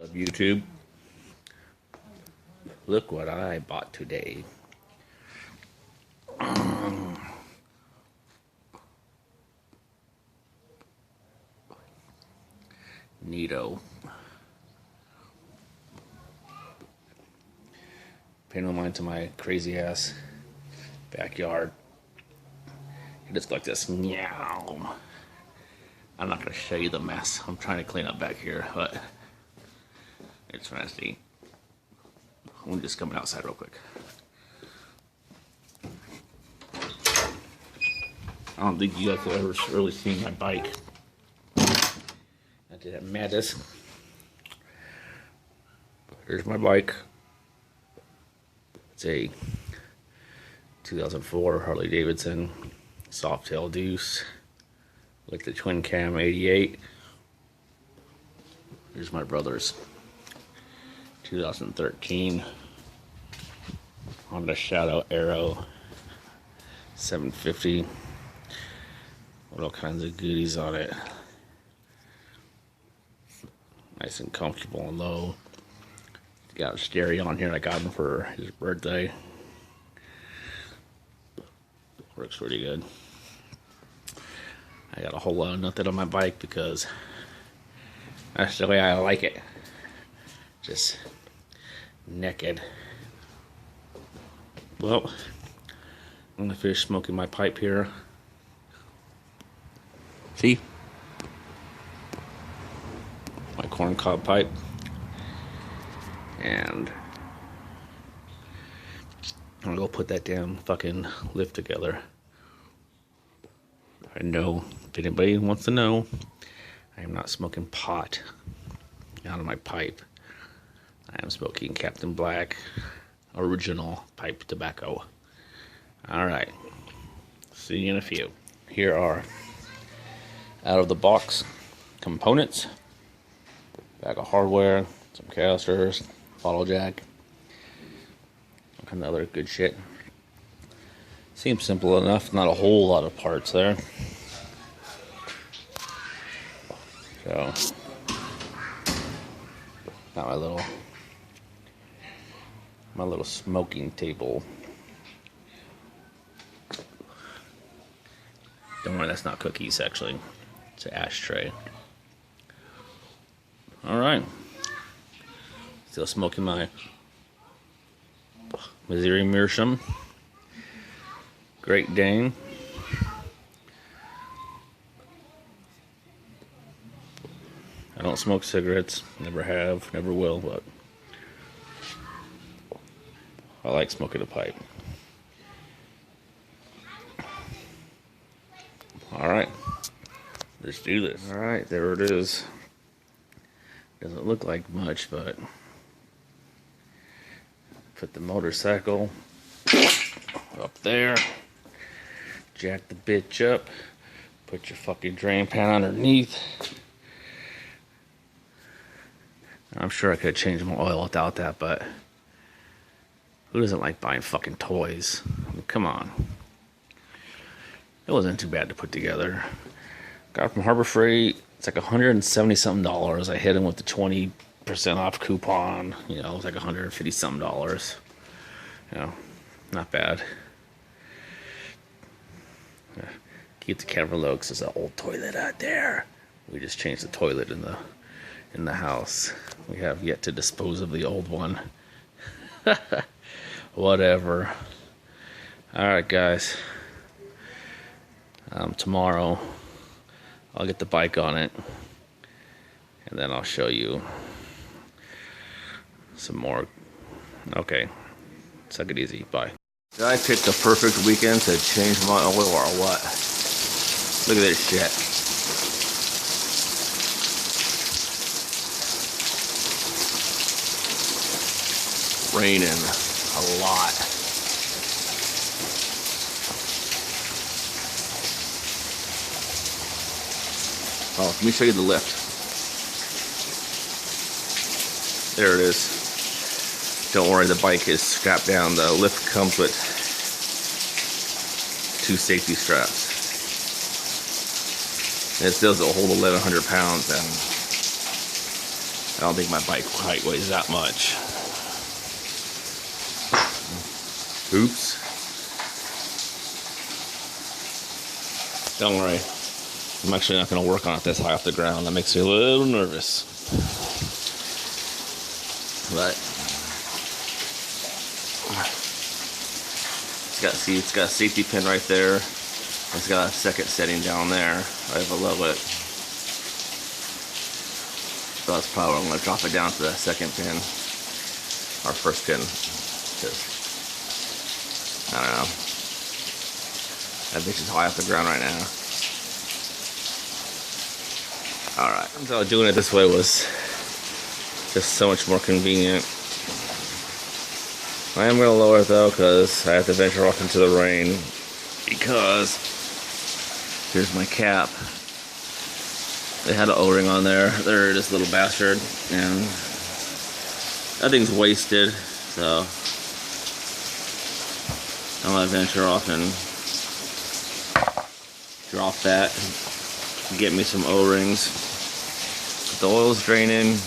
Of YouTube. Look what I bought today. Neato. Pay no mind to my crazy ass backyard. It just like this. Meow. I'm not gonna show you the mess. I'm trying to clean up back here, but it's messy. I'm just coming outside real quick. I don't think you guys have ever really seen my bike. I did that madness. Here's my bike. It's a 2004 Harley Davidson Softail Deuce, like the twin cam 88. Here's my brother's 2013 Honda Shadow Aero 750 with all kinds of goodies on it. Nice and comfortable and low. Got a stereo on here I got him for his birthday. Works pretty good. I got a whole lot of nothing on my bike because that's the way I like it. Just naked. Well, I'm gonna finish smoking my pipe here. See? My corncob pipe. And I'm gonna go put that damn fucking lift together. I know, if anybody wants to know, I am not smoking pot out of my pipe. I am smoking Captain Black original pipe tobacco. Alright, see you in a few. Here are out of the box components, bag of hardware, some casters, bottle jack, all kind of other good shit. Seems simple enough, not a whole lot of parts there. So, got my little smoking table. Don't worry, that's not cookies actually. It's an ashtray. Alright. Still smoking my Missouri Meerschaum Great Dane. I don't smoke cigarettes, never have, never will, but I like smoking a pipe. Alright, let's do this. Alright, there it is. Doesn't look like much, but put the motorcycle up there, jack the bitch up, put your fucking drain pan underneath. I'm sure I could have changed my oil without that, but who doesn't like buying fucking toys? I mean, come on. It wasn't too bad to put together. Got it from Harbor Freight. It's like $170 something. I hit him with the 20% off coupon. You know, it was like $150 something. You know, not bad. Keep the camera low because there's an old toilet out there. We just changed the toilet in the house. We have yet to dispose of the old one. Whatever. Alright guys. Tomorrow I'll get the bike on it and then I'll show you some more. Okay. Suck it easy. Bye. Did I pick the perfect weekend to change my oil or what? Look at this shit. Raining a lot. Oh, let me show you the lift. There it is. Don't worry, the bike is strapped down. The lift comes with 2 safety straps. And it still will hold 1,100 pounds, and I don't think my bike quite weighs that much. Oops. Don't worry. I'm actually not going to work on it this high off the ground. That makes me a little nervous. But it's got a safety pin right there. It's got a second setting down there right below it. So that's probably where I'm going to drop it down to the second pin, or first pin. Because I don't know. That bitch is high off the ground right now. Alright, so doing it this way was just so much more convenient. I am going to lower it though, because I have to venture off into the rain. Because here's my cap. They had an O-ring on there. They're this little bastard, and that thing's wasted. So I'm gonna venture off and drop that, and get me some O-rings. The oil's draining.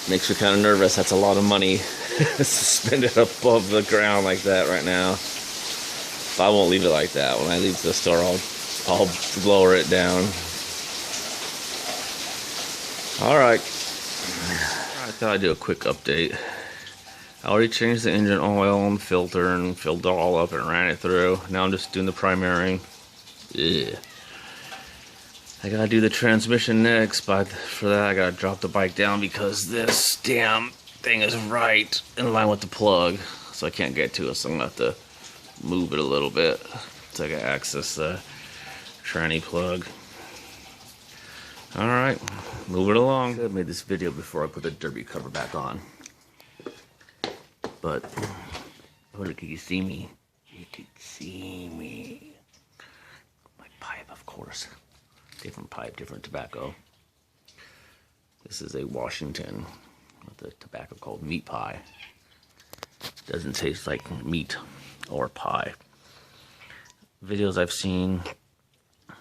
Makes me kind of nervous. That's a lot of money suspended above the ground like that right now. But I won't leave it like that. When I leave the store, I'll lower it down. Alright. I thought I'd do a quick update. I already changed the engine oil and filter and filled it all up and ran it through. Now I'm just doing the primary. Yeah. I gotta do the transmission next, but for that I gotta drop the bike down because this damn thing is right in line with the plug. So I can't get to it, so I'm gonna have to move it a little bit so I can access the tranny plug. Alright, move it along. I made this video before I put the derby cover back on. But, oh, can you see me? You can see me. My pipe, of course. Different pipe, different tobacco. This is a Washington with a tobacco called meat pie. Doesn't taste like meat or pie. Videos I've seen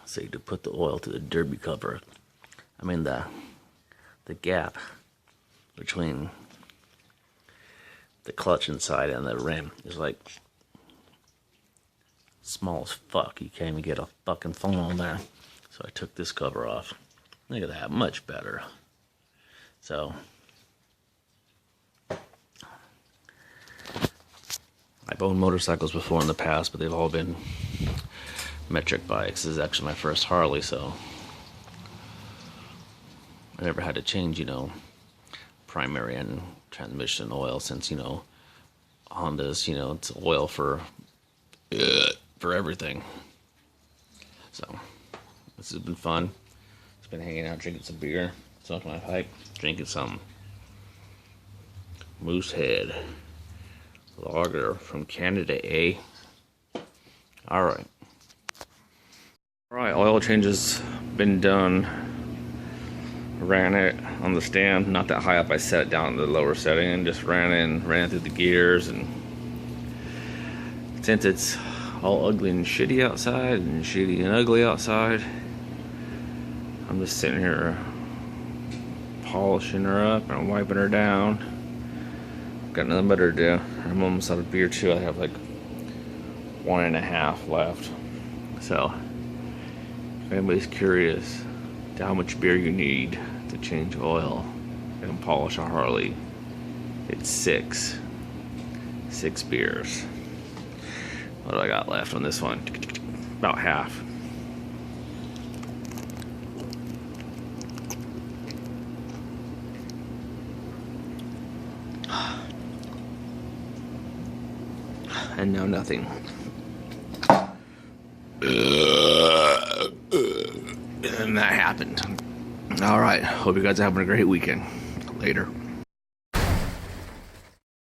say to put the oil to the derby cover. I mean the gap between the clutch inside and the rim is like small as fuck. You can't even get a fucking phone on there. So I took this cover off. Look at that, much better. So I've owned motorcycles before in the past, but they've all been metric bikes. This is actually my first Harley, so I never had to change, you know, primary and transmission oil since, you know, Honda's, you know, it's oil for everything. So this has been fun. Just been hanging out, drinking some beer, smoking my pipe, drinking some Moosehead lager from Canada, eh? Alright. Alright, oil change has been done. Ran it on the stand, not that high up. I set it down to the lower setting and just ran through the gears. And since it's all ugly and shitty outside and shitty and ugly outside, I'm just sitting here polishing her up and wiping her down. Got nothing better to do. I'm almost out of beer too. I have like 1.5 left. So if anybody's curious to how much beer you need to change oil and polish a Harley, it's 6 beers. What do I got left on this one? About half. And now nothing. And that happened. Alright, hope you guys are having a great weekend. Later.